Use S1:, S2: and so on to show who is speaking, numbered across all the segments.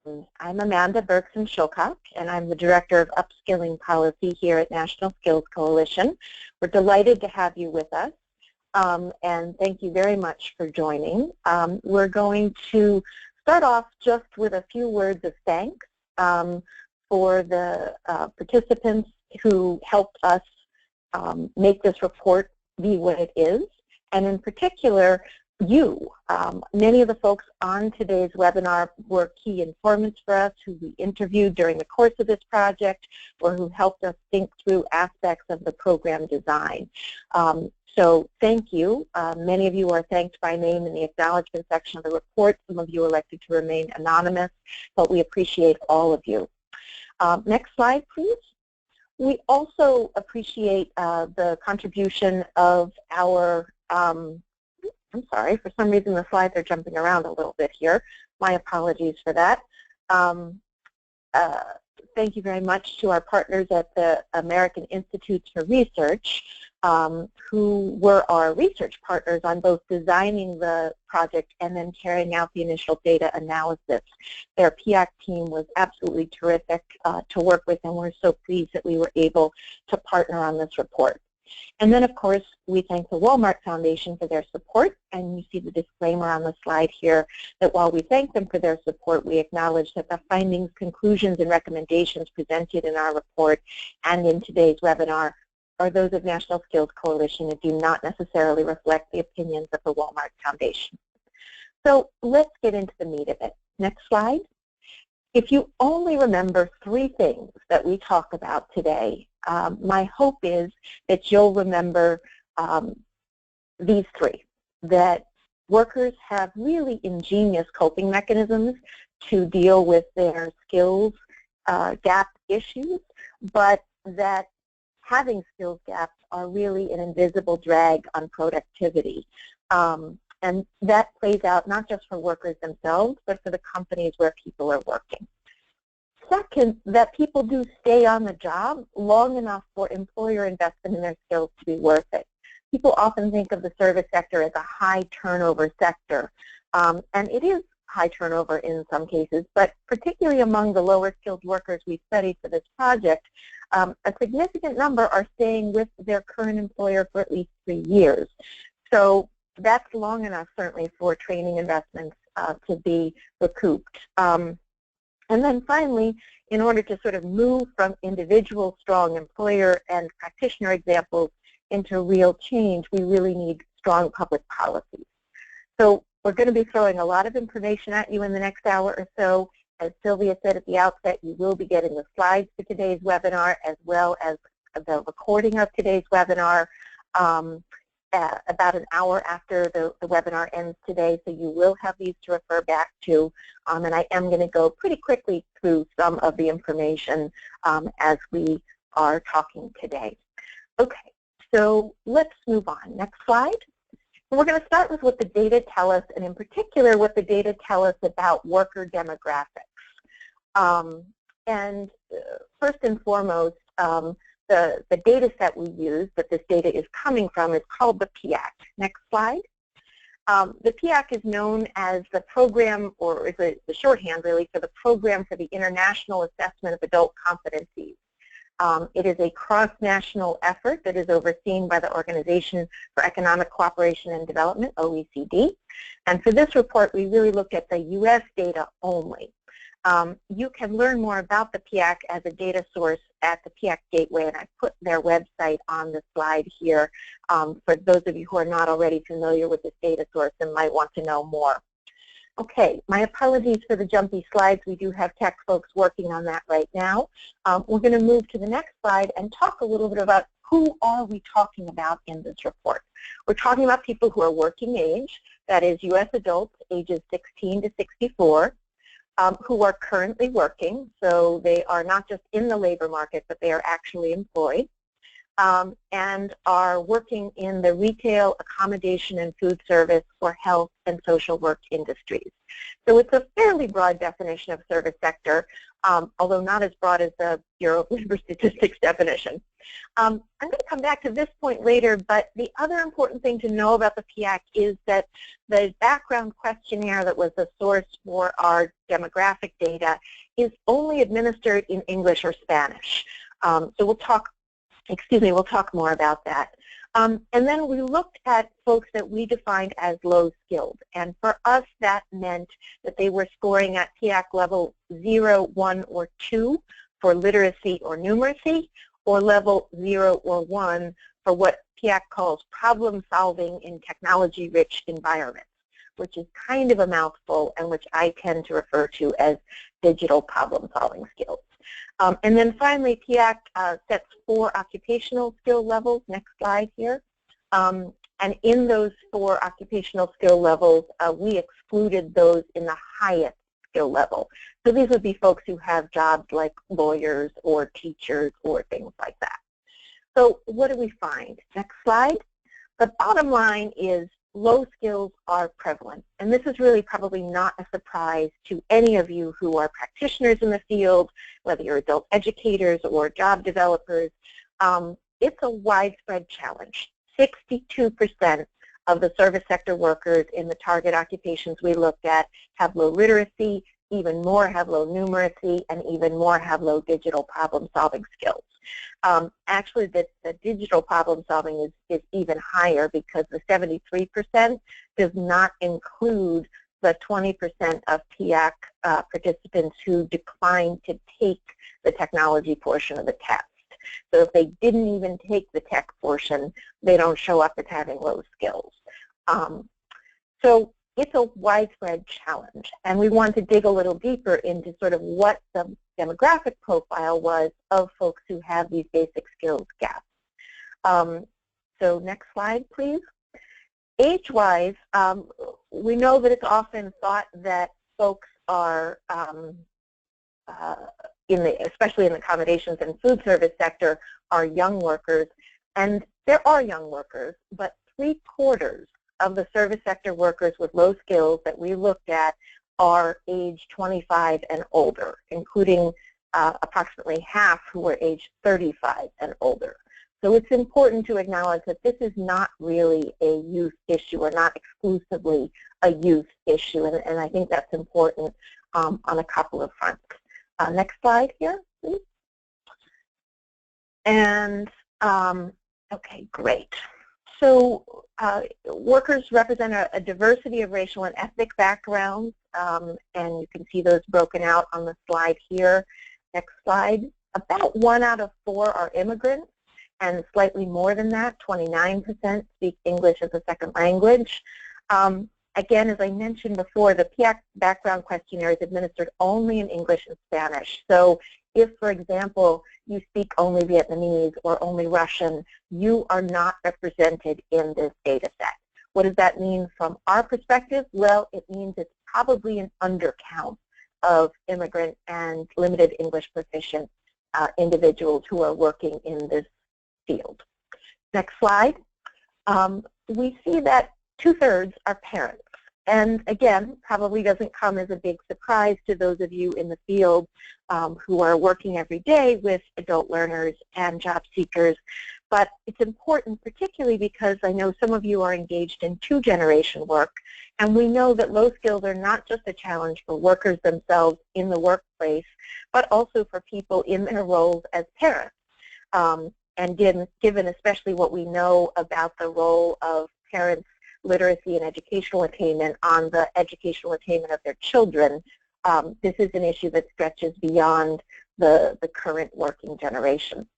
S1: I'm Amanda Bergson-Shilcock, and I'm the Director of Upskilling Policy here at National Skills Coalition. We're delighted to have you with us, and thank you very much for joining. We're going to start off just with a few words of thanks for the participants who helped us make this report be what it is, and in particular, you. Many of the folks on today's webinar were key informants for us who we interviewed during the course of this project or who helped us think through aspects of the program design. So thank you. Many of you are thanked by name in the acknowledgement section of the report. Some of you elected to remain anonymous, but we appreciate all of you. Next slide, please. We also appreciate the contribution of our I'm sorry, for some reason the slides are jumping around a little bit here. My apologies for that. Thank you very much to our partners at the American Institutes for Research, who were our research partners on both designing the project and then carrying out the initial data analysis. Their PIAC team was absolutely terrific to work with, and we're so pleased that we were able to partner on this report. And then, of course, we thank the Walmart Foundation for their support, and you see the disclaimer on the slide here that while we thank them for their support, we acknowledge that the findings, conclusions, and recommendations presented in our report and in today's webinar are those of National Skills Coalition and do not necessarily reflect the opinions of the Walmart Foundation. So let's get into the meat of it. Next slide. If you only remember 3 things that we talk about today, my hope is that you'll remember these 3, that workers have really ingenious coping mechanisms to deal with their skills gap issues, but that having skills gaps are really an invisible drag on productivity. And that plays out not just for workers themselves, but for the companies where people are working. Second, that people do stay on the job long enough for employer investment in their skills to be worth it. People often think of the service sector as a high turnover sector, and it is high turnover in some cases, but particularly among the lower skilled workers we studied for this project, a significant number are staying with their current employer for at least 3 years. So that's long enough, certainly, for training investments to be recouped. And then finally, in order to sort of move from individual strong employer and practitioner examples into real change, we really need strong public policies. So we're going to be throwing a lot of information at you in the next hour or so. As Sylvia said at the outset, you will be getting the slides for today's webinar as well as the recording of today's webinar about an hour after the webinar ends today, so you will have these to refer back to, and I am going to go pretty quickly through some of the information as we are talking today. Okay, so let's move on. Next slide. We're going to start with what the data tell us, and in particular what the data tell us about worker demographics. First and foremost, the data set we use that this data is coming from is called the PIAC. Next slide. The PIAC is known as the program, or is the shorthand really, for the Program for the International Assessment of Adult Competencies. It is a cross-national effort that is overseen by the Organization for Economic Cooperation and Development, OECD. And for this report, we really look at the U.S. data only. You can learn more about the PIAC as a data source at the PIAC Gateway, and I put their website on the slide here for those of you who are not already familiar with this data source and might want to know more. Okay, my apologies for the jumpy slides. We do have tech folks working on that right now. We're going to move to the next slide and talk a little bit about who are we talking about in this report. We're talking about people who are working age, that is U.S. adults ages 16 to 64, who are currently working, so they are not just in the labor market, but they are actually employed. and are working in the retail, accommodation, and food service or health and social work industries. So it's a fairly broad definition of service sector, although not as broad as the Bureau of Labor Statistics definition. I'm going to come back to this point later, but the other important thing to know about the PIAC is that the background questionnaire that was the source for our demographic data is only administered in English or Spanish. So we'll talk more about that. And then we looked at folks that we defined as low skilled. And for us, that meant that they were scoring at PIAC level 0, 1, or 2 for literacy or numeracy, or level 0 or 1 for what PIAC calls problem solving in technology-rich environments, which is kind of a mouthful and which I tend to refer to as digital problem solving skills. And then finally, PIAC sets 4 occupational skill levels. Next slide here. And in those 4 occupational skill levels, we excluded those in the highest skill level. So these would be folks who have jobs like lawyers or teachers or things like that. So what do we find? Next slide. The bottom line is low skills are prevalent. And this is really probably not a surprise to any of you who are practitioners in the field, whether you're adult educators or job developers. It's a widespread challenge. 62% of the service sector workers in the target occupations we looked at have low literacy, even more have low numeracy, and even more have low digital problem-solving skills. Actually, the digital problem-solving is even higher because the 73% does not include the 20% of PIAC participants who declined to take the technology portion of the test. So if they didn't even take the tech portion, they don't show up as having low skills. So it's a widespread challenge, and we want to dig a little deeper into sort of what the demographic profile was of folks who have these basic skills gaps. So next slide, please. Age-wise, we know that it's often thought that folks are, especially in the accommodations and food service sector, are young workers, and there are young workers, but 3/4 of the service sector workers with low skills that we looked at are age 25 and older, including approximately half who are age 35 and older. So it's important to acknowledge that this is not really a youth issue, or not exclusively a youth issue, and I think that's important on a couple of fronts. Next slide here, please. And okay, great. So workers represent a diversity of racial and ethnic backgrounds, and you can see those broken out on the slide here. Next slide. About 1 out of 4 are immigrants, and slightly more than that, 29% speak English as a second language. Again, as I mentioned before, the PIAC background questionnaire is administered only in English and Spanish. So if, for example, you speak only Vietnamese or only Russian, you are not represented in this data set. What does that mean from our perspective? Well, it means it's probably an undercount of immigrant and limited English proficient individuals who are working in this field. Next slide. We see that 2/3 are parents. And again, probably doesn't come as a big surprise to those of you in the field who are working every day with adult learners and job seekers. But it's important, particularly because I know some of you are engaged in 2-generation work, and we know that low skills are not just a challenge for workers themselves in the workplace, but also for people in their roles as parents. And given especially what we know about the role of parents' literacy and educational attainment on the educational attainment of their children, this is an issue that stretches beyond the current working generation.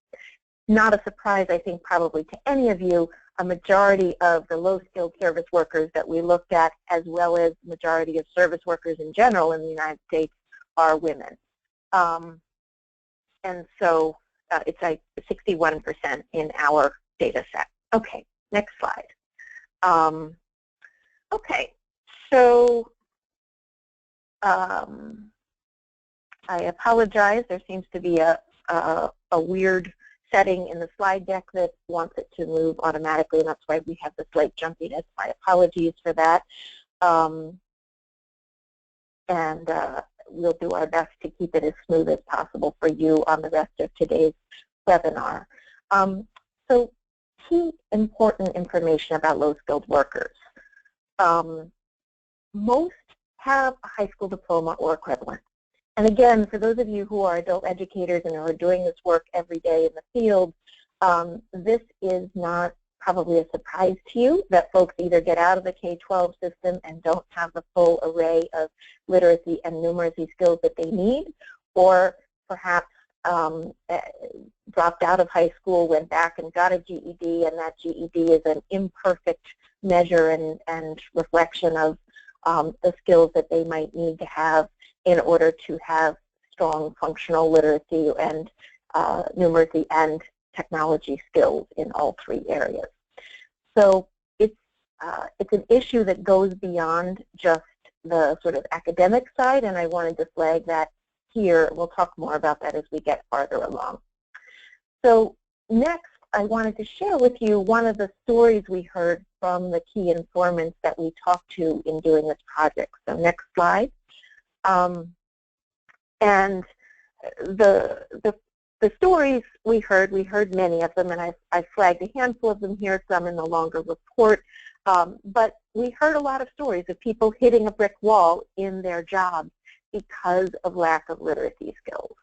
S1: Not a surprise, I think, probably to any of you, a majority of the low-skilled service workers that we looked at, as well as the majority of service workers in general in the United States, are women. And so it's like 61% in our data set. Okay, next slide. Okay, so I apologize. There seems to be a weird setting in the slide deck that wants it to move automatically, and that's why we have the slight jumpiness. My apologies for that. We'll do our best to keep it as smooth as possible for you on the rest of today's webinar. So key important information about low-skilled workers. Most have a high school diploma or equivalent. And again, for those of you who are adult educators and are doing this work every day in the field, this is not probably a surprise to you that folks either get out of the K-12 system and don't have the full array of literacy and numeracy skills that they need, or perhaps dropped out of high school, went back and got a GED, and that GED is an imperfect measure and reflection of the skills that they might need to have in order to have strong functional literacy and numeracy and technology skills in all three areas. So it's an issue that goes beyond just the sort of academic side, and I wanted to flag that here. We'll talk more about that as we get farther along. So next, I wanted to share with you one of the stories we heard from the key informants that we talked to in doing this project. So next slide. And the stories we heard many of them, and I flagged a handful of them here, some in the longer report. But we heard a lot of stories of people hitting a brick wall in their jobs because of lack of literacy skills.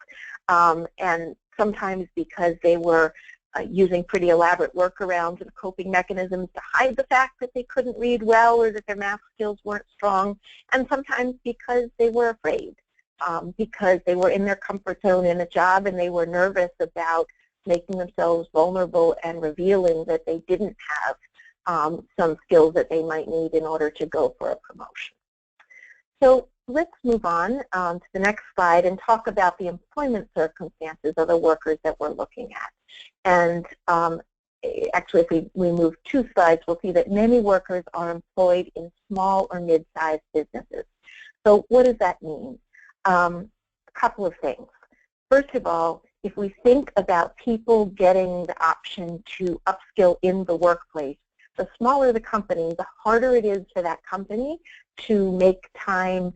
S1: And sometimes because they were using pretty elaborate workarounds and coping mechanisms to hide the fact that they couldn't read well or that their math skills weren't strong, and sometimes because they were afraid, because they were in their comfort zone in a job and they were nervous about making themselves vulnerable and revealing that they didn't have some skills that they might need in order to go for a promotion. So let's move on to the next slide and talk about the employment circumstances of the workers that we're looking at. And actually, if we move 2 slides, we'll see that many workers are employed in small or mid-sized businesses. So what does that mean? A couple of things. First of all, if we think about people getting the option to upskill in the workplace, the smaller the company, the harder it is for that company to make time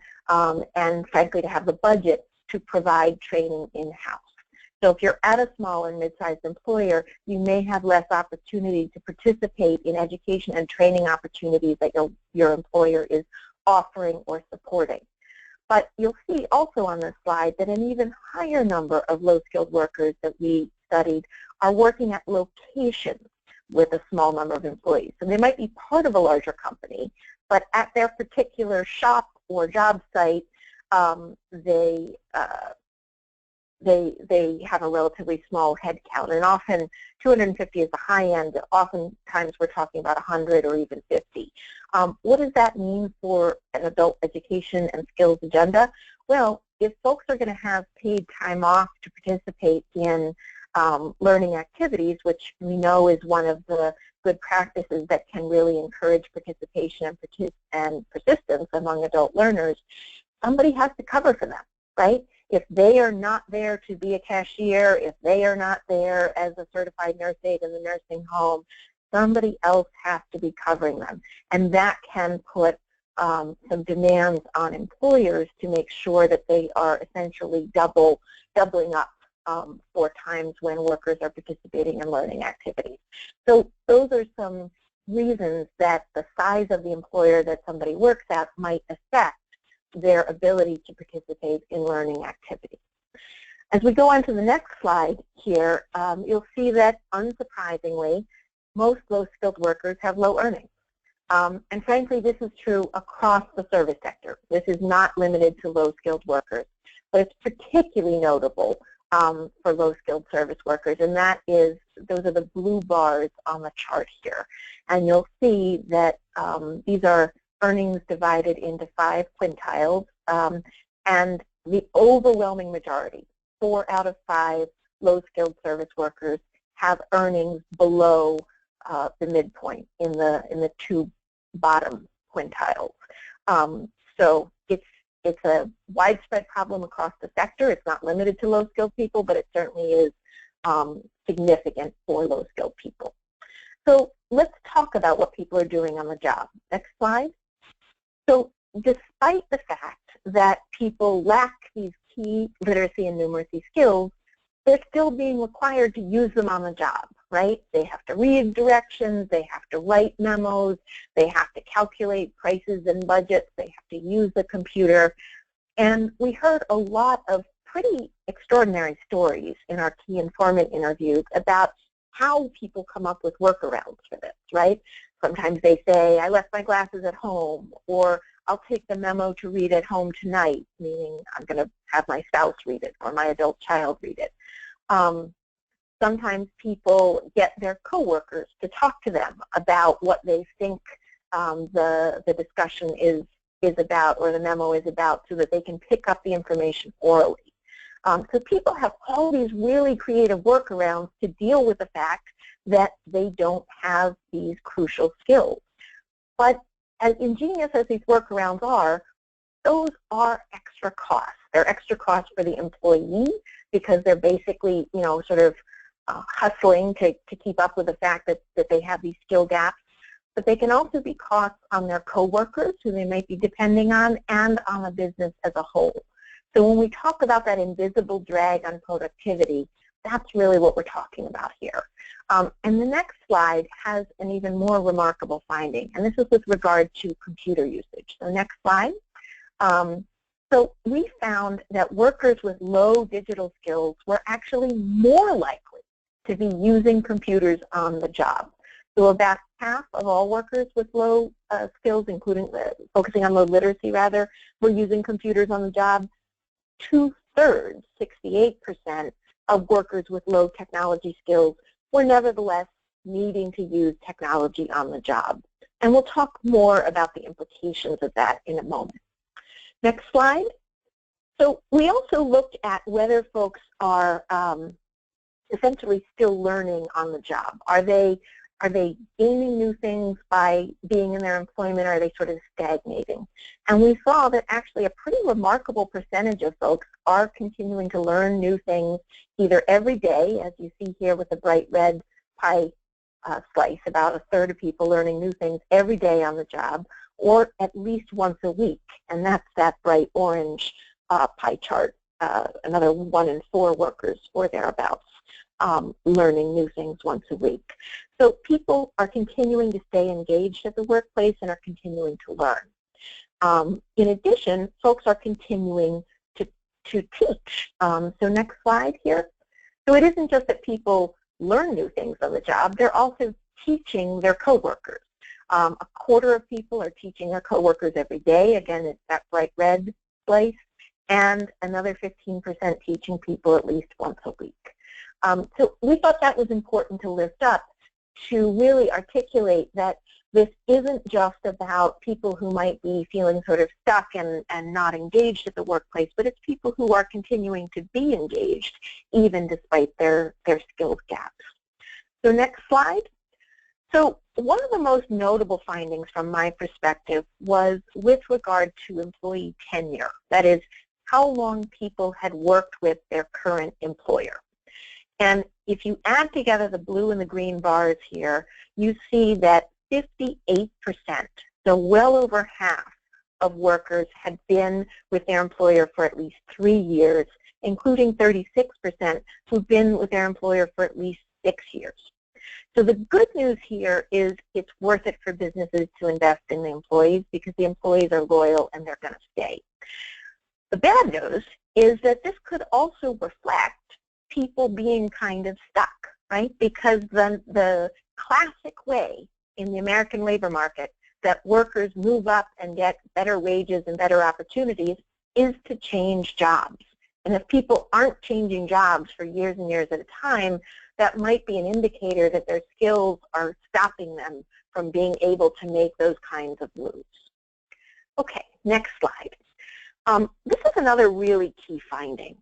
S1: and, frankly, to have the budget to provide training in-house. So if you're at a small and mid-sized employer, you may have less opportunity to participate in education and training opportunities that your employer is offering or supporting. But you'll see also on this slide that an even higher number of low-skilled workers that we studied are working at locations with a small number of employees. So they might be part of a larger company, but at their particular shop or job site, they have a relatively small head count, and often 250 is the high end. Oftentimes we're talking about 100 or even 50. What does that mean for an adult education and skills agenda? Well, if folks are going to have paid time off to participate in learning activities, which we know is one of the good practices that can really encourage participation and persistence among adult learners, somebody has to cover for them, right? If they are not there to be a cashier, if they are not there as a certified nurse aide in the nursing home, somebody else has to be covering them. And that can put some demands on employers to make sure that they are essentially doubling up for times when workers are participating in learning activities. So those are some reasons that the size of the employer that somebody works at might affect their ability to participate in learning activities. As we go on to the next slide here, you'll see that, unsurprisingly, most low-skilled workers have low earnings. And frankly, this is true across the service sector. This is not limited to low-skilled workers, but it's particularly notable for low-skilled service workers, and those are the blue bars on the chart here. And you'll see that these are earnings divided into 5 quintiles, and the overwhelming majority, 4 out of 5 low-skilled service workers, have earnings below the midpoint in the 2 bottom quintiles. So it's a widespread problem across the sector. It's not limited to low-skilled people, but it certainly is significant for low-skilled people. So let's talk about what people are doing on the job. Next slide. So despite the fact that people lack these key literacy and numeracy skills, they're still being required to use them on the job, right? They have to read directions, they have to write memos, they have to calculate prices and budgets, they have to use the computer. And we heard a lot of pretty extraordinary stories in our key informant interviews about how people come up with workarounds for this, right? Sometimes they say, I left my glasses at home, or I'll take the memo to read at home tonight, meaning I'm going to have my spouse read it or my adult child read it. Sometimes people get their coworkers to talk to them about what they think the discussion is about or the memo is about, so that they can pick up the information orally. So people have all these really creative workarounds to deal with the fact that they don't have these crucial skills. But as ingenious as these workarounds are, those are extra costs. They're extra costs for the employee because they're basically, you know, sort of hustling to keep up with the fact that they have these skill gaps. But they can also be costs on their coworkers who they might be depending on, and on the business as a whole. So when we talk about that invisible drag on productivity, that's really what we're talking about here. And the next slide has an even more remarkable finding, and this is with regard to computer usage. So next slide. So we found that workers with low digital skills were actually more likely to be using computers on the job. So about half of all workers with low skills, including focusing on low literacy rather, were using computers on the job. 2/3, 68% of workers with low technology skills were nevertheless needing to use technology on the job. And we'll talk more about the implications of that in a moment. Next slide. So we also looked at whether folks are essentially still learning on the job. Are they gaining new things by being in their employment, or are they sort of stagnating? And we saw that actually a pretty remarkable percentage of folks are continuing to learn new things either every day, as you see here with the bright red pie slice, about 1/3 of people learning new things every day on the job, or at least once a week, and that's that bright orange pie chart, another 1 in 4 workers or thereabouts. Learning new things once a week. So people are continuing to stay engaged at the workplace and are continuing to learn. In addition, folks are continuing to teach. So next slide here. So it isn't just that people learn new things on the job, they're also teaching their coworkers. 1/4 of people are teaching their coworkers every day. Again, it's that bright red slice. And another 15% teaching people at least once a week. So we thought that was important to lift up, to really articulate that this isn't just about people who might be feeling sort of stuck and not engaged at the workplace, but it's people who are continuing to be engaged even despite their skills gaps. So next slide. So one of the most notable findings from my perspective was with regard to employee tenure, that is, how long people had worked with their current employer. And if you add together the blue and the green bars here, you see that 58%, so well over half of workers had been with their employer for at least 3 years, including 36% who've been with their employer for at least 6 years. So the good news here is it's worth it for businesses to invest in the employees because the employees are loyal and they're going to stay. The bad news is that this could also reflect people being kind of stuck, right? Because the classic way in the American labor market that workers move up and get better wages and better opportunities is to change jobs. And if people aren't changing jobs for years and years at a time, that might be an indicator that their skills are stopping them from being able to make those kinds of moves. Okay, next slide. This is another really key finding.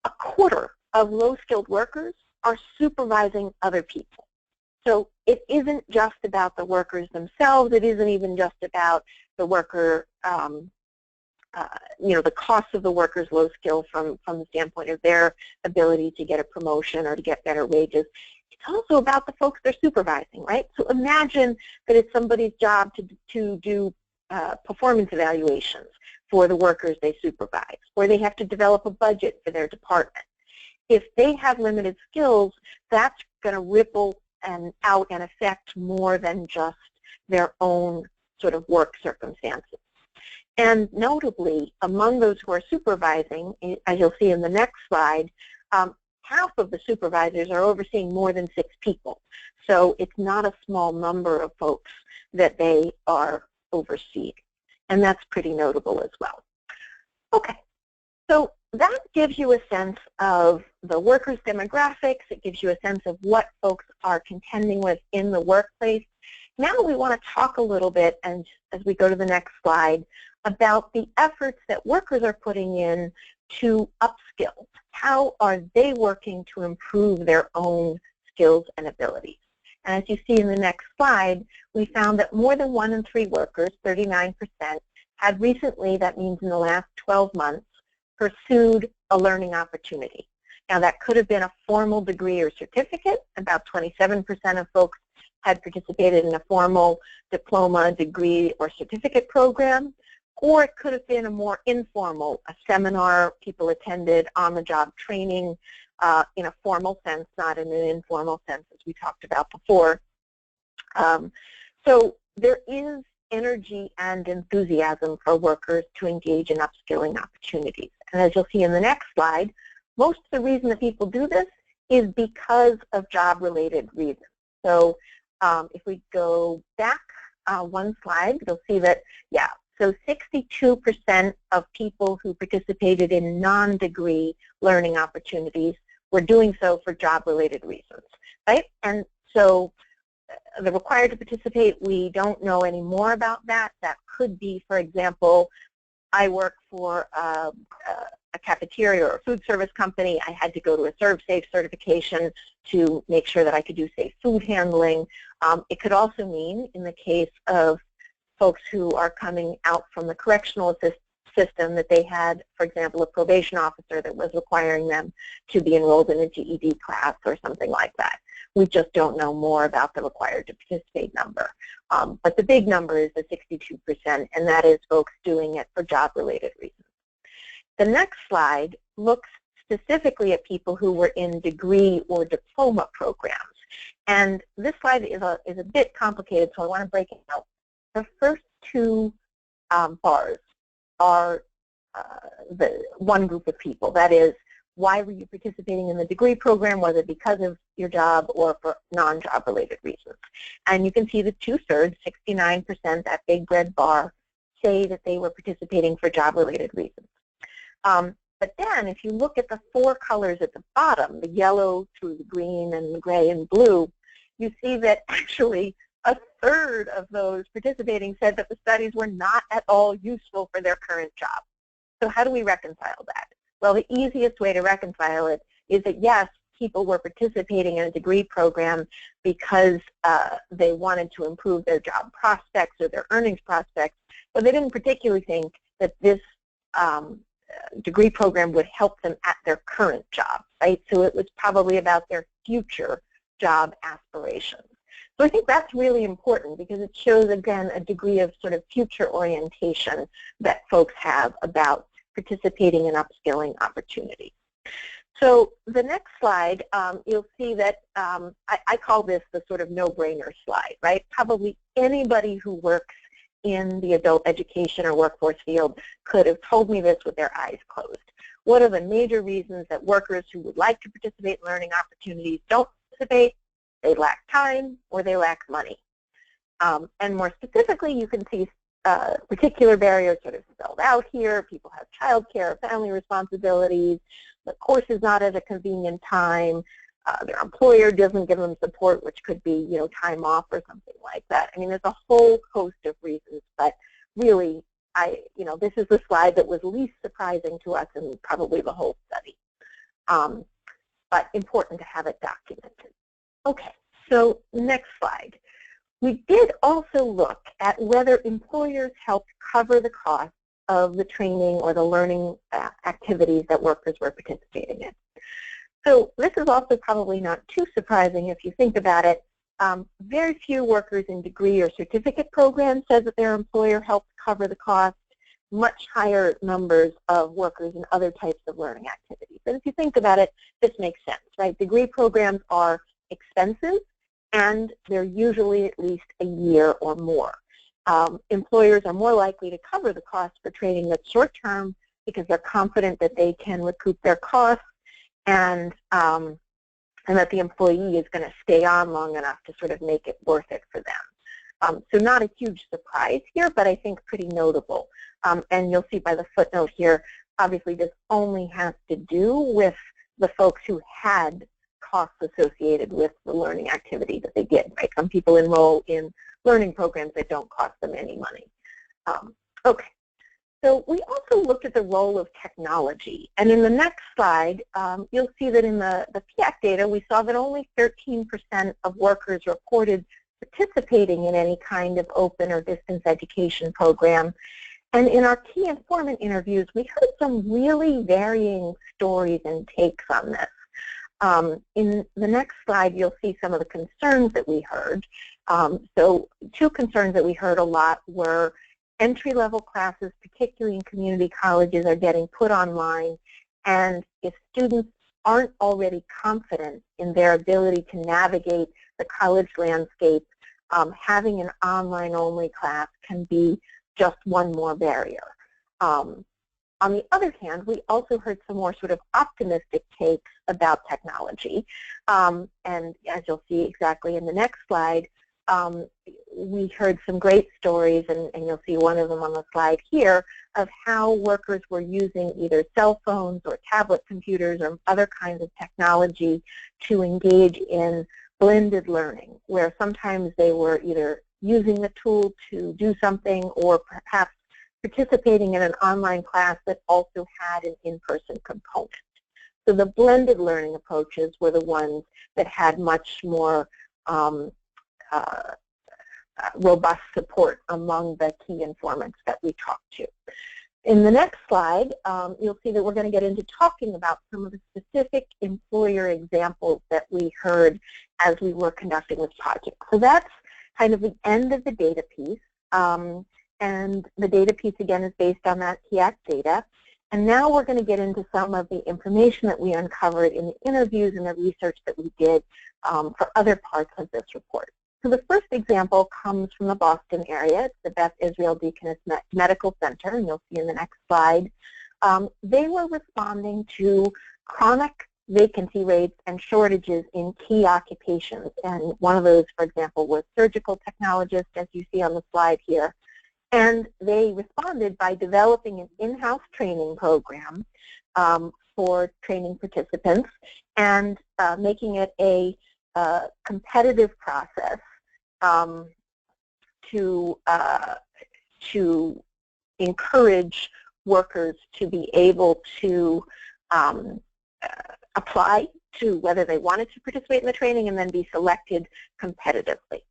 S1: 1/4 of low-skilled workers are supervising other people. So it isn't just about the workers themselves. It isn't even just about the worker the cost of the workers' low skill from the standpoint of their ability to get a promotion or to get better wages. It's also about the folks they're supervising, right? So imagine that it's somebody's job to do performance evaluations for the workers they supervise, or they have to develop a budget for their department. If they have limited skills, that's going to ripple out and affect more than just their own sort of work circumstances. And notably, among those who are supervising, as you'll see in the next slide, half of the supervisors are overseeing more than 6 people. So it's not a small number of folks that they are overseeing. And that's pretty notable as well. Okay, so that gives you a sense of the workers' demographics. It gives you a sense of what folks are contending with in the workplace. Now we want to talk a little bit, and as we go to the next slide, about the efforts that workers are putting in to upskill. How are they working to improve their own skills and abilities? And as you see in the next slide, we found that more than 1 in 3 workers, 39%, had recently, that means in the last 12 months, pursued a learning opportunity. Now that could have been a formal degree or certificate. About 27% of folks had participated in a formal diploma, degree, or certificate program. Or it could have been a more informal, a seminar people attended, on-the-job training in a formal sense, not in an informal sense, as we talked about before. So there is energy and enthusiasm for workers to engage in upskilling opportunities. And as you'll see in the next slide, most of the reason that people do this is because of job-related reasons. So if we go back one slide, you'll see that, yeah, so 62% of people who participated in non-degree learning opportunities were doing so for job-related reasons, right? And so the required to participate, we don't know any more about that. That could be, for example, I work for a cafeteria or a food service company. I had to go to a ServSafe certification to make sure that I could do safe food handling. It could also mean, in the case of folks who are coming out from the correctional system, that they had, for example, a probation officer that was requiring them to be enrolled in a GED class or something like that. We just don't know more about the required to participate number. But the big number is the 62%, and that is folks doing it for job-related reasons. The next slide looks specifically at people who were in degree or diploma programs. And this slide is a bit complicated, so I want to break it out. The first 2 bars are the one group of people. That is, why were you participating in the degree program? Was it because of your job or for non-job related reasons? And you can see the 2/3, 69%, that big red bar, say that they were participating for job-related reasons. But then if you look at the 4 colors at the bottom, the yellow through the green and the gray and blue, you see that actually 1/3 of those participating said that the studies were not at all useful for their current job. So how do we reconcile that? Well, the easiest way to reconcile it is that, yes, people were participating in a degree program because they wanted to improve their job prospects or their earnings prospects, but they didn't particularly think that this degree program would help them at their current job, right? So it was probably about their future job aspirations. So I think that's really important because it shows, again, a degree of sort of future orientation that folks have about participating in upskilling opportunities. So the next slide, you'll see that I call this the sort of no-brainer slide, right? Probably anybody who works in the adult education or workforce field could have told me this with their eyes closed. What are the major reasons that workers who would like to participate in learning opportunities don't participate? They lack time or they lack money. And more specifically, you can see particular barriers sort of spelled out here. People have childcare, family responsibilities, the course is not at a convenient time, their employer doesn't give them support, which could be, you know, time off or something like that. I mean, there's a whole host of reasons, but really, this is the slide that was least surprising to us in probably the whole study. But important to have it documented. Okay, so next slide. We did also look at whether employers helped cover the cost of the training or the learning activities that workers were participating in. So this is also probably not too surprising if you think about it. Very few workers in degree or certificate programs said that their employer helped cover the cost. Much higher numbers of workers in other types of learning activities. And if you think about it, this makes sense, right? Degree programs are expensive, and they're usually at least a year or more. Employers are more likely to cover the cost for training that's short-term because they're confident that they can recoup their costs and that the employee is going to stay on long enough to sort of make it worth it for them. So not a huge surprise here, but I think pretty notable. And you'll see by the footnote here, obviously this only has to do with the folks who had costs associated with the learning activity that they did, right? Some people enroll in learning programs that don't cost them any money. Okay, so we also looked at the role of technology. And in the next slide, you'll see that in the PIAC data, we saw that only 13% of workers reported participating in any kind of open or distance education program. And in our key informant interviews, we heard some really varying stories and takes on this. In the next slide, you'll see some of the concerns that we heard. So two concerns that we heard a lot were entry-level classes, particularly in community colleges, are getting put online. And if students aren't already confident in their ability to navigate the college landscape, having an online-only class can be just one more barrier. On the other hand, we also heard some more sort of optimistic takes about technology. And as you'll see exactly in the next slide, we heard some great stories, and you'll see one of them on the slide here, of how workers were using either cell phones or tablet computers or other kinds of technology to engage in blended learning, where sometimes they were either using the tool to do something or perhaps participating in an online class that also had an in-person component. So the blended learning approaches were the ones that had much more robust support among the key informants that we talked to. In the next slide, you'll see that we're going to get into talking about some of the specific employer examples that we heard as we were conducting this project. So that's kind of the end of the data piece. And the data piece, again, is based on that PIAC data. And now we're going to get into some of the information that we uncovered in the interviews and the research that we did for other parts of this report. So the first example comes from the Boston area. It's the Beth Israel Deaconess Medical Center, and you'll see in the next slide. They were responding to chronic vacancy rates and shortages in key occupations. And one of those, for example, was surgical technologist, as you see on the slide here. And they responded by developing an in-house training program for training participants and making it a competitive process to encourage workers to be able to apply to whether they wanted to participate in the training and then be selected competitively.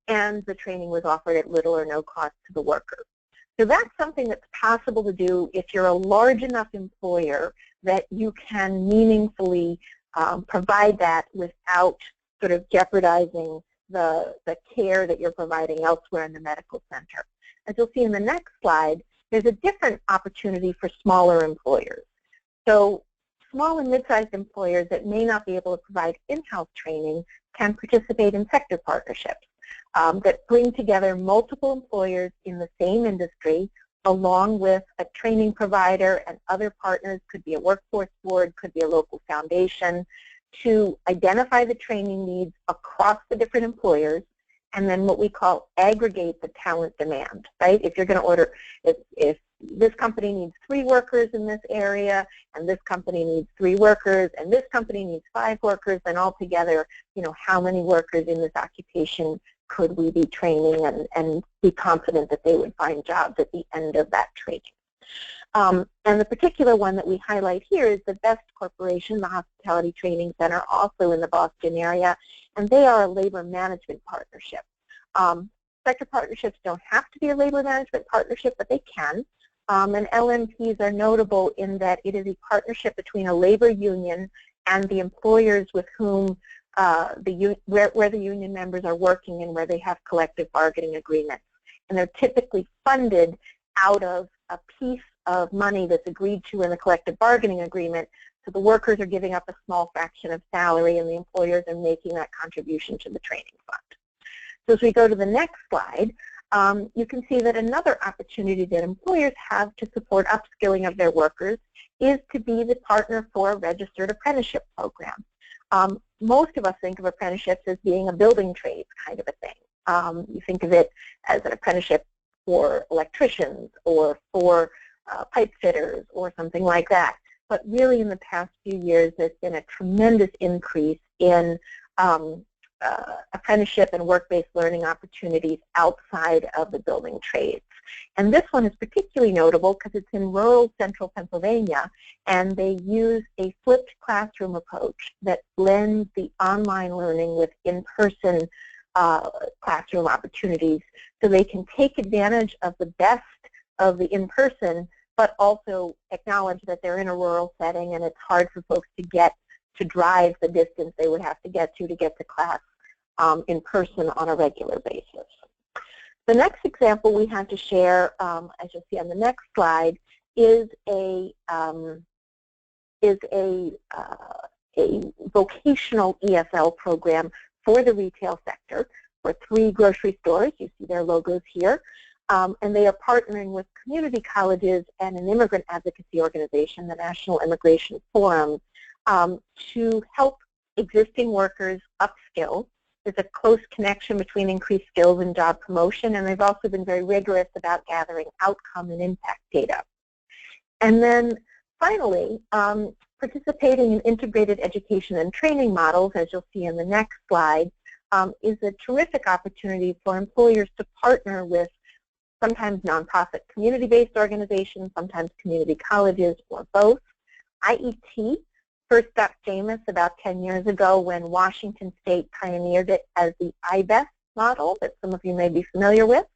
S1: And the training was offered at little or no cost to the worker. So that's something that's possible to do if you're a large enough employer that you can meaningfully provide that without sort of jeopardizing the care that you're providing elsewhere in the medical center. As you'll see in the next slide, there's a different opportunity for smaller employers. So small and mid-sized employers that may not be able to provide in-house training can participate in sector partnerships that bring together multiple employers in the same industry along with a training provider and other partners, could be a workforce board, could be a local foundation, to identify the training needs across the different employers and then what we call aggregate the talent demand, right? If you're going to order, if this company needs 3 workers in this area and this company needs 3 workers and this company needs 5 workers, then altogether, you know, how many workers in this occupation could we be training and be confident that they would find jobs at the end of that training. And the particular one that we highlight here is the Best Corporation, the Hospitality Training Center, also in the Boston area, and they are a labor management partnership. Sector partnerships don't have to be a labor management partnership, but they can. And LMPs are notable in that it is a partnership between a labor union and the employers with whom where the union members are working and where they have collective bargaining agreements. And they're typically funded out of a piece of money that's agreed to in the collective bargaining agreement. So the workers are giving up a small fraction of salary and the employers are making that contribution to the training fund. So as we go to the next slide, you can see that another opportunity that employers have to support upskilling of their workers is to be the partner for a registered apprenticeship program. Most of us think of apprenticeships as being a building trades kind of a thing. You think of it as an apprenticeship for electricians or for pipe fitters or something like that. But really in the past few years, there's been a tremendous increase in apprenticeship and work-based learning opportunities outside of the building trades. And this one is particularly notable because it's in rural central Pennsylvania, and they use a flipped classroom approach that blends the online learning with in-person classroom opportunities, so they can take advantage of the best of the in-person, but also acknowledge that they're in a rural setting and it's hard for folks to drive the distance they would have to get to class in person on a regular basis. The next example we have to share, as you'll see on the next slide, is a vocational ESL program for the retail sector for 3 grocery stores. You see their logos here. And they are partnering with community colleges and an immigrant advocacy organization, the National Immigration Forum, to help existing workers upskill. There's a close connection between increased skills and job promotion, and they've also been very rigorous about gathering outcome and impact data. And then finally, participating in integrated education and training models, as you'll see in the next slide, is a terrific opportunity for employers to partner with sometimes nonprofit community-based organizations, sometimes community colleges, or both. IET first got famous about 10 years ago when Washington State pioneered it as the IBEST model that some of you may be familiar with.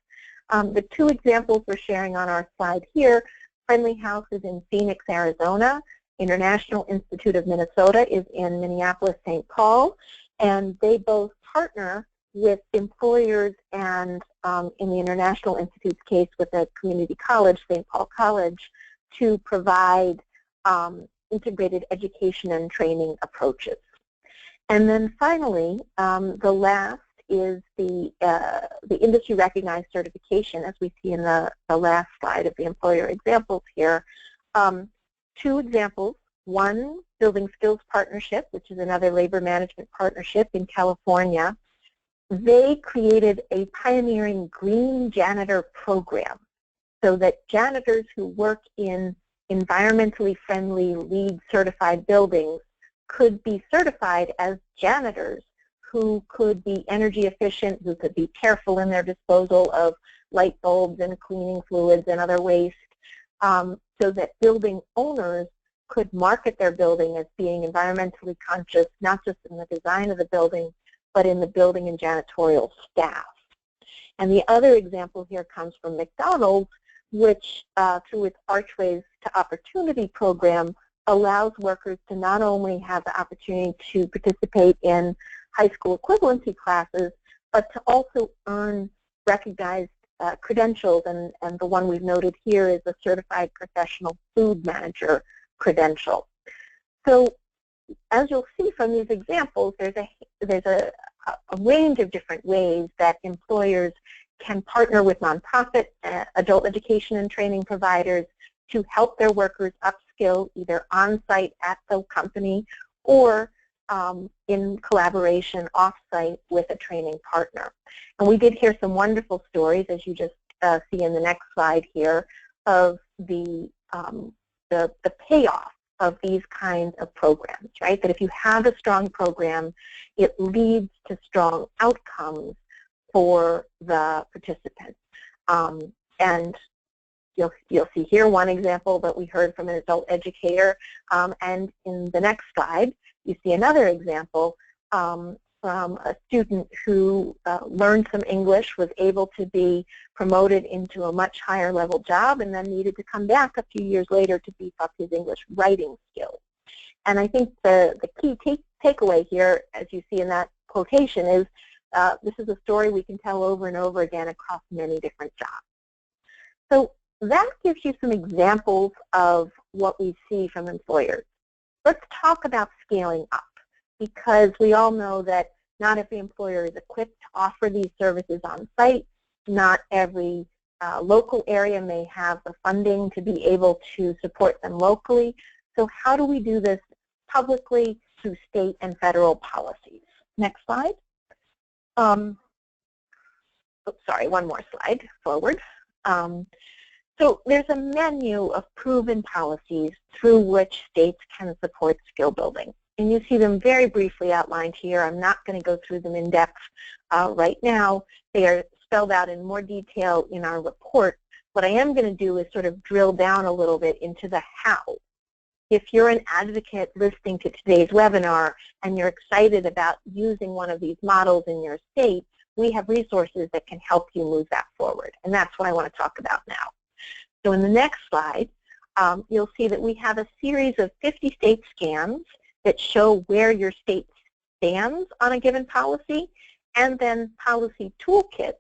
S1: The 2 examples we're sharing on our slide here, Friendly House is in Phoenix, Arizona. International Institute of Minnesota is in Minneapolis, St. Paul, and they both partner with employers and in the International Institute's case with a community college, St. Paul College, to provide integrated education and training approaches. And then finally, the last is the industry recognized certification, as we see in the last slide of the employer examples here. 2 examples. One, Building Skills Partnership, which is another labor management partnership in California. They created a pioneering green janitor program so that janitors who work in environmentally friendly LEED certified buildings could be certified as janitors who could be energy efficient, who could be careful in their disposal of light bulbs and cleaning fluids and other waste, so that building owners could market their building as being environmentally conscious, not just in the design of the building, but in the building and janitorial staff. And the other example here comes from McDonald's, which through its Archways to Opportunity program allows workers to not only have the opportunity to participate in high school equivalency classes, but to also earn recognized credentials, and the one we've noted here is a Certified Professional Food Manager credential. So as you'll see from these examples, there's a range of different ways that employers can partner with nonprofit adult education and training providers to help their workers upskill either on-site at the company or in collaboration off-site with a training partner. And we did hear some wonderful stories, as you just see in the next slide here, of the payoff of these kinds of programs, right? That if you have a strong program, it leads to strong outcomes for the participants. And you'll see here one example that we heard from an adult educator, and in the next slide, you see another example from a student who learned some English, was able to be promoted into a much higher level job, and then needed to come back a few years later to beef up his English writing skills. And I think the key takeaway here, as you see in that quotation, is this is a story we can tell over and over again across many different jobs. So that gives you some examples of what we see from employers. Let's talk about scaling up, because we all know that not every employer is equipped to offer these services on site. Not every local area may have the funding to be able to support them locally. So how do we do this publicly through state and federal policies? Next slide. Oops, sorry, one more slide forward. So there's a menu of proven policies through which states can support skill building. And you see them very briefly outlined here. I'm not going to go through them in depth right now. They are spelled out in more detail in our report. What I am going to do is sort of drill down a little bit into the how. If you're an advocate listening to today's webinar and you're excited about using one of these models in your state, we have resources that can help you move that forward. And that's what I want to talk about now. So in the next slide, you'll see that we have a series of 50 state scans that show where your state stands on a given policy, and then policy toolkits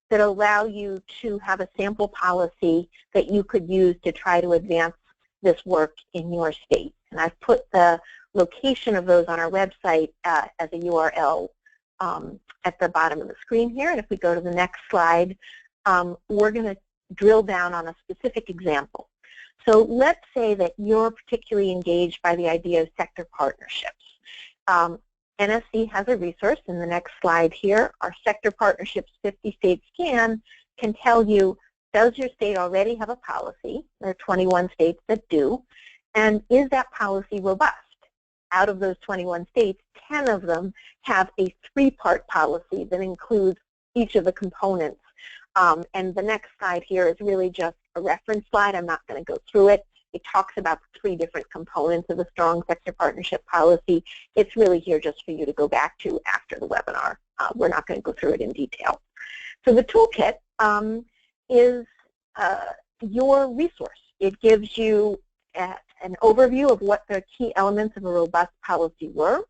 S1: that allow you to have a sample policy that you could use to try to advance this work in your state. And I've put the location of those on our website as a URL at the bottom of the screen here. And if we go to the next slide, we're going to drill down on a specific example. So let's say that you're particularly engaged by the idea of sector partnerships. NSC has a resource in the next slide here. Our Sector Partnerships 50-state scan can tell you, does your state already have a policy? There are 21 states that do. And is that policy robust? Out of those 21 states, 10 of them have a three-part policy that includes each of the components. And the next slide here is really just a reference slide. I'm not going to go through it. It talks about the three different components of a strong sector partnership policy. It's really here just for you to go back to after the webinar. We're not going to go through it in detail. So the toolkit is your resource. It gives you an overview of what the key elements of a robust policy were.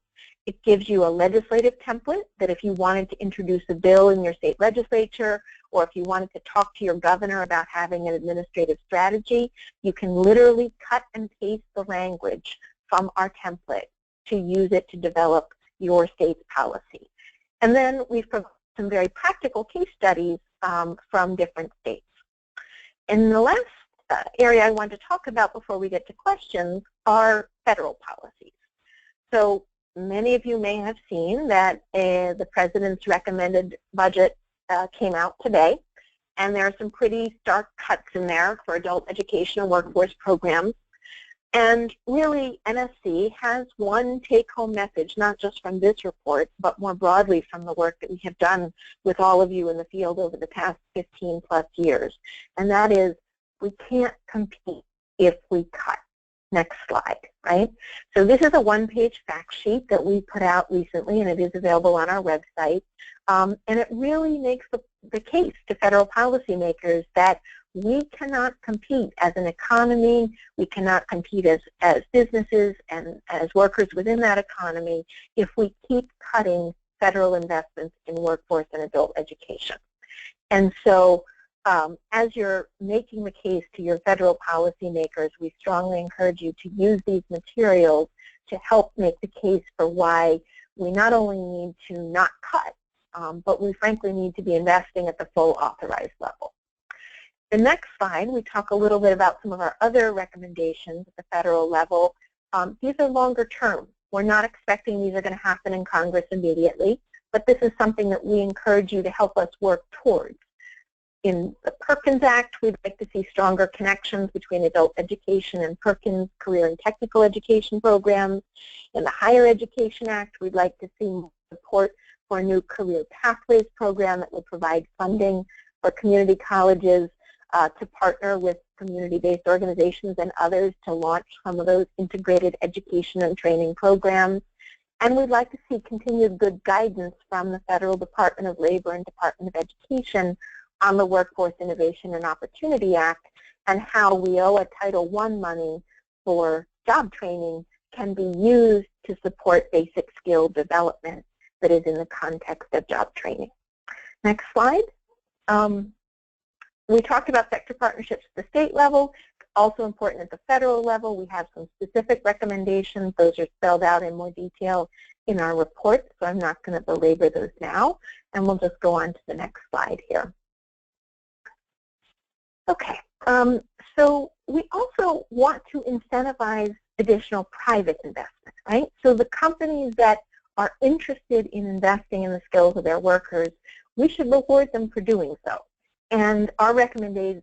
S1: It gives you a legislative template that if you wanted to introduce a bill in your state legislature, or if you wanted to talk to your governor about having an administrative strategy, you can literally cut and paste the language from our template to use it to develop your state's policy. And then we've provided some very practical case studies from different states. And the last area I want to talk about before we get to questions are federal policies. So many of you may have seen that the President's recommended budget came out today, and there are some pretty stark cuts in there for adult education and workforce programs. And really, NSC has one take-home message, not just from this report, but more broadly from the work that we have done with all of you in the field over the past 15+ years. And that is, we can't compete if we cut. Next slide, right? So this is a one-page fact sheet that we put out recently, and it is available on our website. And it really makes the case to federal policymakers that we cannot compete as an economy, we cannot compete as businesses and as workers within that economy if we keep cutting federal investments in workforce and adult education. And so as you're making the case to your federal policymakers, we strongly encourage you to use these materials to help make the case for why we not only need to not cut, but we frankly need to be investing at the full authorized level. The next slide, we talk a little bit about some of our other recommendations at the federal level. These are longer term. We're not expecting these are going to happen in Congress immediately, but this is something that we encourage you to help us work towards. In the Perkins Act, we'd like to see stronger connections between adult education and Perkins career and technical education programs. In the Higher Education Act, we'd like to see more support for a new career pathways program that will provide funding for community colleges to partner with community-based organizations and others to launch some of those integrated education and training programs. And we'd like to see continued good guidance from the Federal Department of Labor and Department of Education on the Workforce Innovation and Opportunity Act and how WIOA Title I money for job training can be used to support basic skill development that is in the context of job training. Next slide. We talked about sector partnerships at the state level. Also important at the federal level. We have some specific recommendations. Those are spelled out in more detail in our report, so I'm not going to belabor those now. And we'll just go on to the next slide here. Okay, so we also want to incentivize additional private investment, right? So the companies that are interested in investing in the skills of their workers, we should reward them for doing so. And our recommendation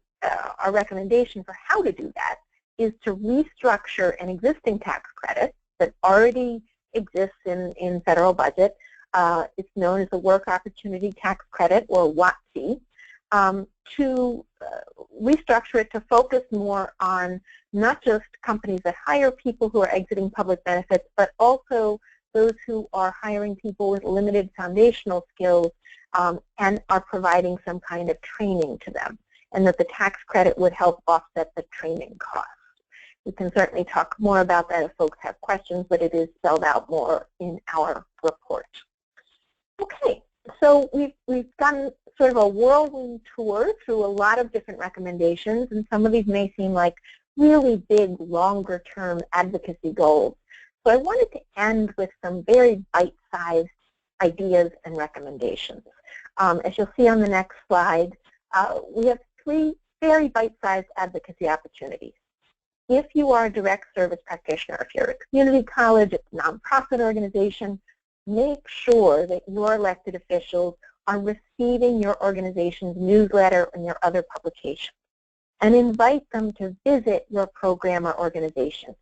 S1: for how to do that is to restructure an existing tax credit that already exists in federal budget. It's known as the Work Opportunity Tax Credit, or WOTC, to restructure it to focus more on not just companies that hire people who are exiting public benefits, but also those who are hiring people with limited foundational skills and are providing some kind of training to them, and that the tax credit would help offset the training costs. We can certainly talk more about that if folks have questions, but it is spelled out more in our report. Okay, so we've done sort of a whirlwind tour through a lot of different recommendations, and some of these may seem like really big, longer-term advocacy goals. So I wanted to end with some very bite-sized ideas and recommendations. As you'll see on the next slide, we have 3 very bite-sized advocacy opportunities. If you are a direct service practitioner, if you're a community college, a nonprofit organization, make sure that your elected officials are receiving your organization's newsletter and your other publications, and invite them to visit your program or organization.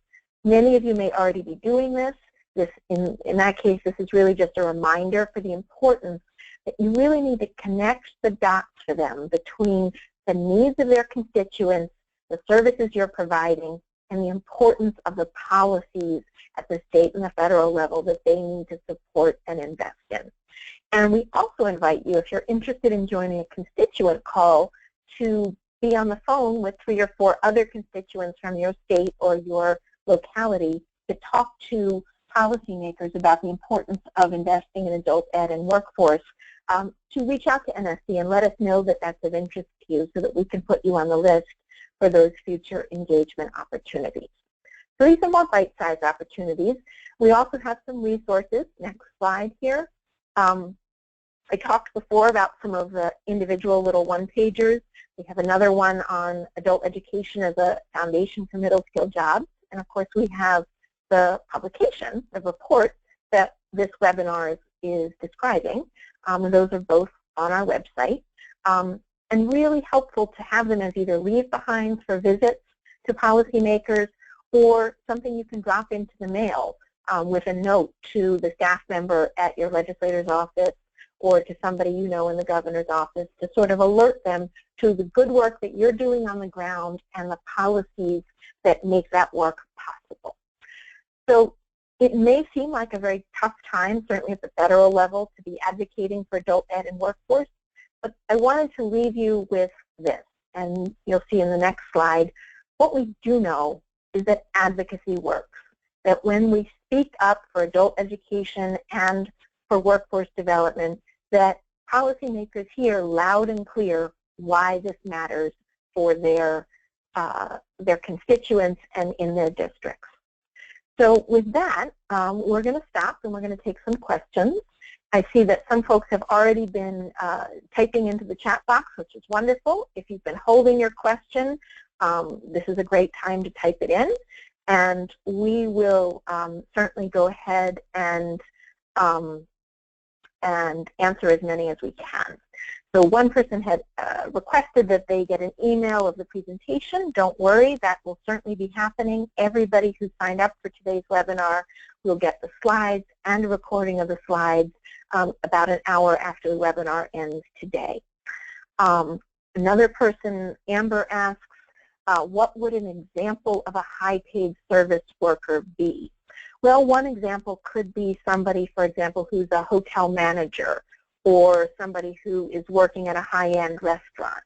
S1: Many of you may already be doing this. In that case, this is really just a reminder for the importance that you really need to connect the dots for them between the needs of their constituents, the services you're providing, and the importance of the policies at the state and the federal level that they need to support and invest in. And we also invite you, if you're interested in joining a constituent call, to be on the phone with 3 or 4 other constituents from your state or your locality to talk to policymakers about the importance of investing in adult ed and workforce, to reach out to NSC and let us know that that's of interest to you so that we can put you on the list for those future engagement opportunities. So these are more bite-sized opportunities. We also have some resources. Next slide here. I talked before about some of the individual little one-pagers. We have another one on adult education as a foundation for middle-skill jobs. And of course, we have the publication, the report that this webinar is describing. Those are both on our website. And really helpful to have them as either leave-behinds for visits to policymakers or something you can drop into the mail with a note to the staff member at your legislator's office or to somebody you know in the governor's office to sort of alert them to the good work that you're doing on the ground and the policies that make that work possible. So it may seem like a very tough time, certainly at the federal level, to be advocating for adult ed and workforce, but I wanted to leave you with this, and you'll see in the next slide, what we do know is that advocacy works, that when we speak up for adult education and for workforce development, that policymakers hear loud and clear why this matters for their constituents and in their districts. So with that, we're going to stop and we're going to take some questions. I see that some folks have already been typing into the chat box, which is wonderful. If you've been holding your question, this is a great time to type it in, and we will certainly go ahead and answer as many as we can. So one person had requested that they get an email of the presentation. Don't worry, that will certainly be happening. Everybody who signed up for today's webinar will get the slides and a recording of the slides about an hour after the webinar ends today. Another person, Amber, asks, what would an example of a high-paid service worker be? Well, one example could be somebody, for example, who's a hotel manager or somebody who is working at a high-end restaurant.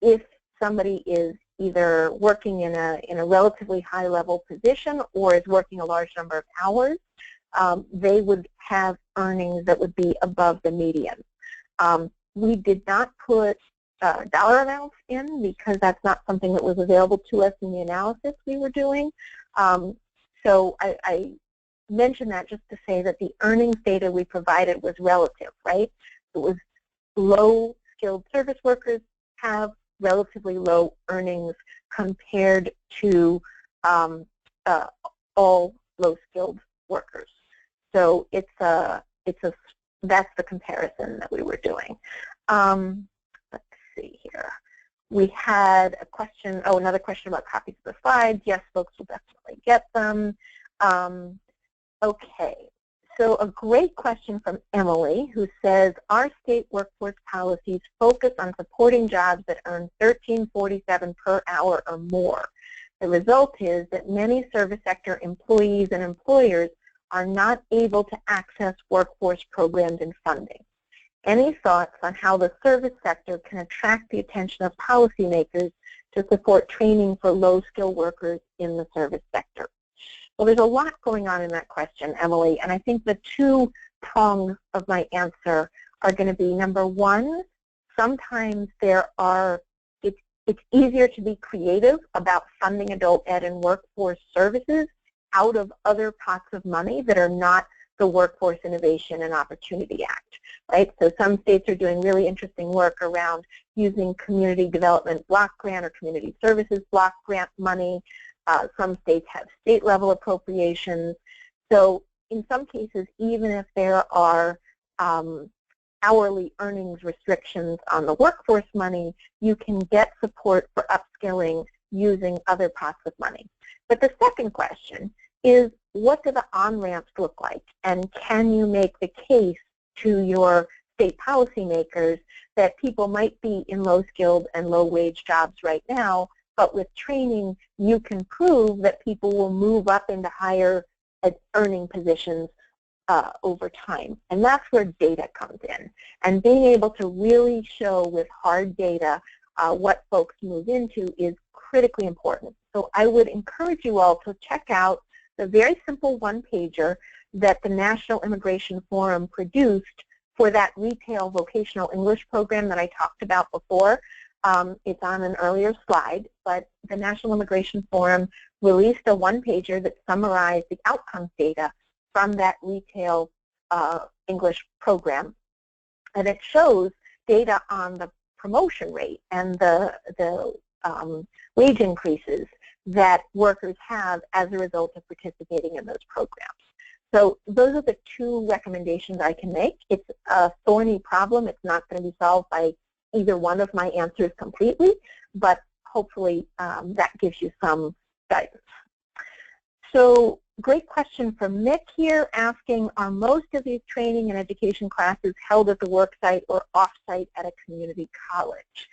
S1: If somebody is either working in a relatively high-level position or is working a large number of hours, they would have earnings that would be above the median. We did not put dollar amounts in because that's not something that was available to us in the analysis we were doing. So I mentioned that just to say that the earnings data we provided was relative, right? It was low-skilled service workers have relatively low earnings compared to all low-skilled workers. So that's the comparison that we were doing. Let's see here. We had a question, another question about copies of the slides. Yes, folks will definitely get them. Okay, so a great question from Emily, who says, our state workforce policies focus on supporting jobs that earn $13.47 per hour or more. The result is that many service sector employees and employers are not able to access workforce programs and funding. Any thoughts on how the service sector can attract the attention of policymakers to support training for low-skilled workers in the service sector? Well, there's a lot going on in that question, Emily, and I think the two prongs of my answer are going to be, number one, sometimes it's easier to be creative about funding adult ed and workforce services out of other pots of money that are not the Workforce Innovation and Opportunity Act, right? So some states are doing really interesting work around using community development block grant or community services block grant money. Some states have state-level appropriations. So in some cases, even if there are hourly earnings restrictions on the workforce money, you can get support for upskilling using other pots of money. But the second question is, what do the on-ramps look like? And can you make the case to your state policymakers that people might be in low-skilled and low-wage jobs right now, but with training, you can prove that people will move up into higher earning positions over time. And that's where data comes in. And being able to really show with hard data what folks move into is critically important. So I would encourage you all to check out the very simple one-pager that the National Immigration Forum produced for that retail vocational English program that I talked about before. It's on an earlier slide, but the National Immigration Forum released a one-pager that summarized the outcomes data from that retail English program. And it shows data on the promotion rate and the wage increases that workers have as a result of participating in those programs. So those are the two recommendations I can make. It's a thorny problem. It's not going to be solved by either one of my answers completely, but hopefully that gives you some guidance. So great question from Mick here, asking, are most of these training and education classes held at the work site or off-site at a community college?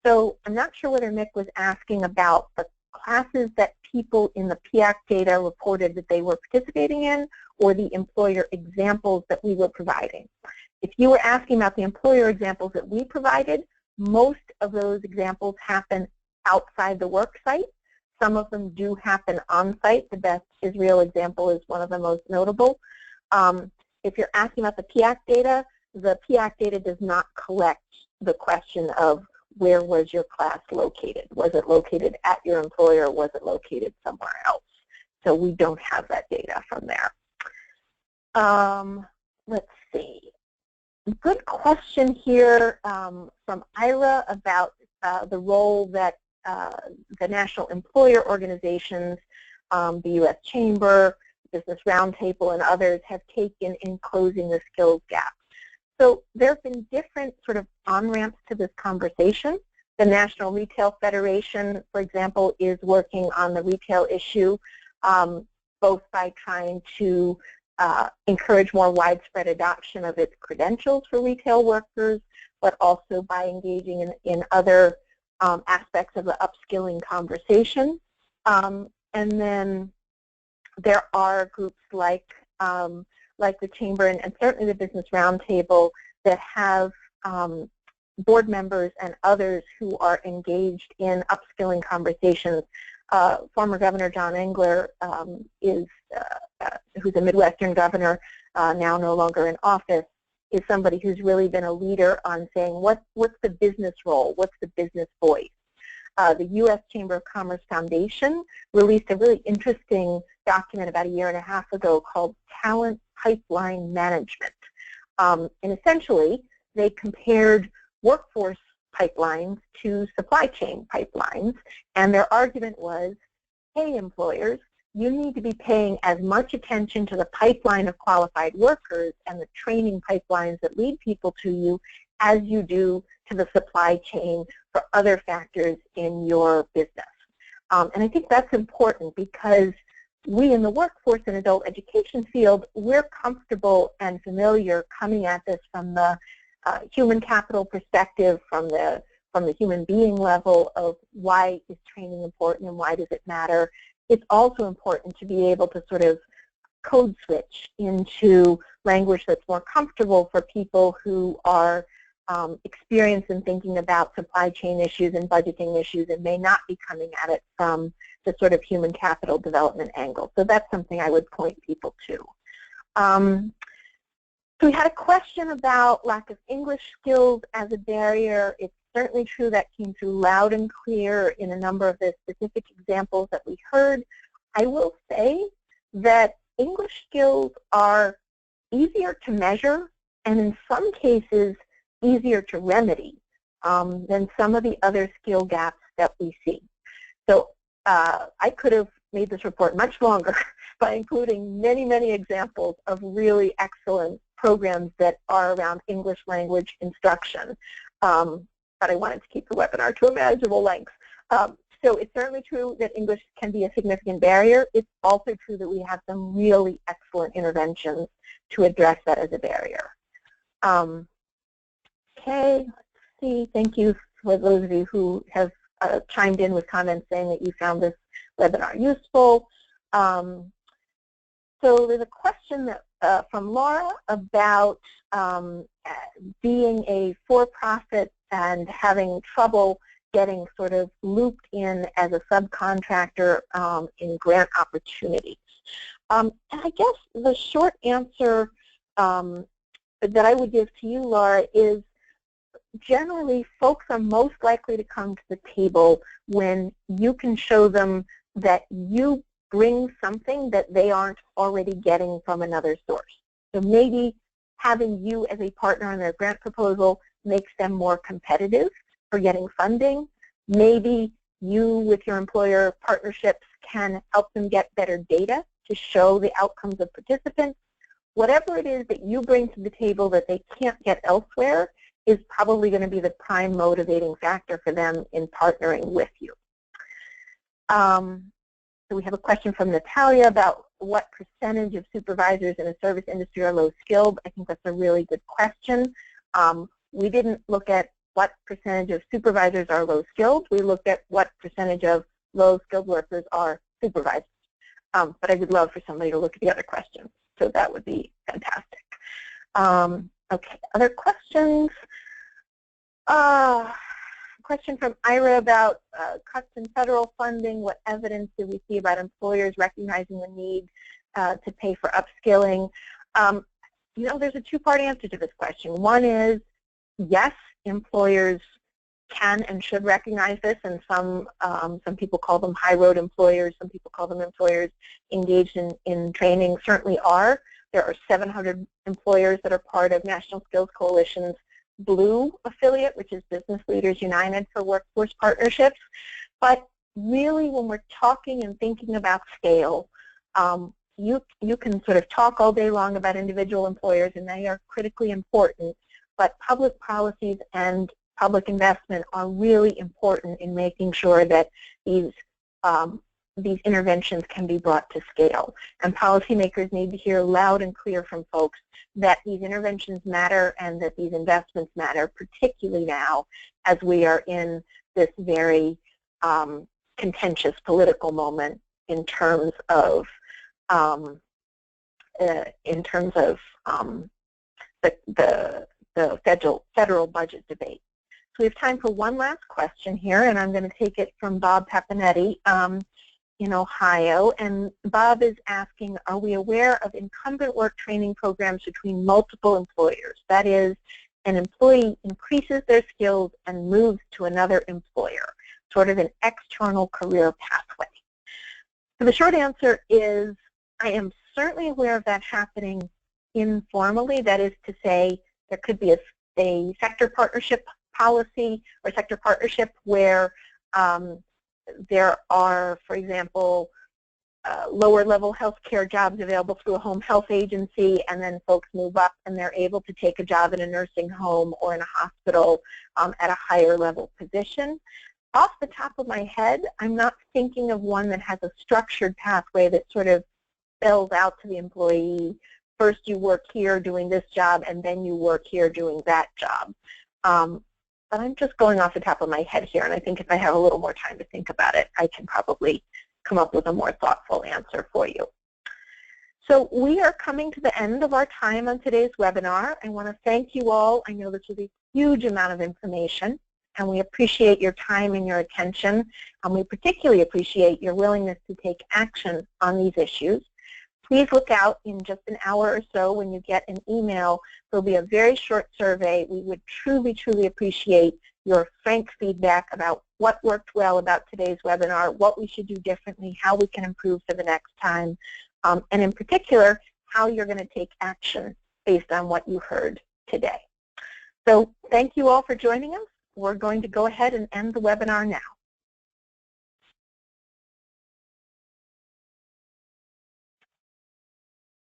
S1: So I'm not sure whether Mick was asking about the classes that people in the PIAC data reported that they were participating in, or the employer examples that we were providing. If you were asking about the employer examples that we provided, most of those examples happen outside the work site. Some of them do happen on site. The Best Israel example is one of the most notable. If you're asking about the PIAC data, the PIAC data does not collect the question of where was your class located. Was it located at your employer, or was it located somewhere else? So we don't have that data from there. Let's see. Good question here from Ira about the role that the national employer organizations, the U.S. Chamber, Business Roundtable, and others have taken in closing the skills gap. So there have been different sort of on-ramps to this conversation. The National Retail Federation, for example, is working on the retail issue, both by trying to encourage more widespread adoption of its credentials for retail workers, but also by engaging in other aspects of the upskilling conversation. And then There are groups like the Chamber and certainly the Business Roundtable that have board members and others who are engaged in upskilling conversations. Former Governor John Engler who's a Midwestern governor, now no longer in office, is somebody who's really been a leader on saying what's the business role, what's the business voice. The U.S. Chamber of Commerce Foundation released a really interesting document about 1.5 years ago called Talent Pipeline Management. And essentially, they compared workforce pipelines to supply chain pipelines, and their argument was, hey, employers, you need to be paying as much attention to the pipeline of qualified workers and the training pipelines that lead people to you as you do to the supply chain for other factors in your business. And I think that's important because we in the workforce and adult education field, we're comfortable and familiar coming at this from the human capital perspective, from the human being level of why is training important and why does it matter. It's also important to be able to sort of code switch into language that's more comfortable for people who are experienced in thinking about supply chain issues and budgeting issues and may not be coming at it from the sort of human capital development angle. So that's something I would point people to. So we had a question about lack of English skills as a barrier. It's certainly true that came through loud and clear in a number of the specific examples that we heard. I will say that English skills are easier to measure and in some cases easier to remedy than some of the other skill gaps that we see. So I could have made this report much longer by including many, many examples of really excellent programs that are around English language instruction. But I wanted to keep the webinar to a manageable length. So it's certainly true that English can be a significant barrier. It's also true that we have some really excellent interventions to address that as a barrier. Okay, let's see. Thank you for those of you who have chimed in with comments saying that you found this webinar useful. So there's a question that, from Laura about being a for-profit and having trouble getting sort of looped in as a subcontractor in grant opportunities. And I guess the short answer that I would give to you, Laura, is generally folks are most likely to come to the table when you can show them that you bring something that they aren't already getting from another source. So maybe having you as a partner in their grant proposal makes them more competitive for getting funding. Maybe you with your employer partnerships can help them get better data to show the outcomes of participants. Whatever it is that you bring to the table that they can't get elsewhere is probably going to be the prime motivating factor for them in partnering with you. So we have a question from Natalia about what percentage of supervisors in the service industry are low skilled. I think that's a really good question. We didn't look at what percentage of supervisors are low skilled. We looked at what percentage of low skilled workers are supervisors. But I would love for somebody to look at the other questions. So that would be fantastic. Okay, other questions? Question from Ira about cuts in federal funding. What evidence do we see about employers recognizing the need to pay for upskilling? You know, there's a two-part answer to this question. One is, yes, employers can and should recognize this, and some people call them high-road employers, some people call them employers engaged in training, certainly are. There are 700 employers that are part of National Skills Coalition's Blue affiliate, which is Business Leaders United for Workforce Partnerships. But really, when we're talking and thinking about scale, you can sort of talk all day long about individual employers, and they are critically important, but public policies and public investment are really important in making sure that these interventions can be brought to scale. And policymakers need to hear loud and clear from folks that these interventions matter and that these investments matter, particularly now as we are in this very contentious political moment in terms of in terms of the federal budget debate. So we have time for one last question here, and I'm going to take it from Bob Papanetti in Ohio. And Bob is asking, are we aware of incumbent work training programs between multiple employers? That is, an employee increases their skills and moves to another employer, sort of an external career pathway. So the short answer is I am certainly aware of that happening informally. That is to say, there could be a sector partnership policy or sector partnership where there are, for example, lower-level healthcare jobs available through a home health agency, and then folks move up and they're able to take a job in a nursing home or in a hospital at a higher-level position. Off the top of my head, I'm not thinking of one that has a structured pathway that sort of spells out to the employee, first you work here doing this job, and then you work here doing that job. But I'm just going off the top of my head here, and I think if I have a little more time to think about it, I can probably come up with a more thoughtful answer for you. So we are coming to the end of our time on today's webinar. I want to thank you all. I know this was a huge amount of information, and we appreciate your time and your attention, and we particularly appreciate your willingness to take action on these issues. Please look out in just an hour or so when you get an email. There'll be a very short survey. We would truly, truly appreciate your frank feedback about what worked well about today's webinar, what we should do differently, how we can improve for the next time, and in particular, how you're going to take action based on what you heard today. So thank you all for joining us. We're going to go ahead and end the webinar now.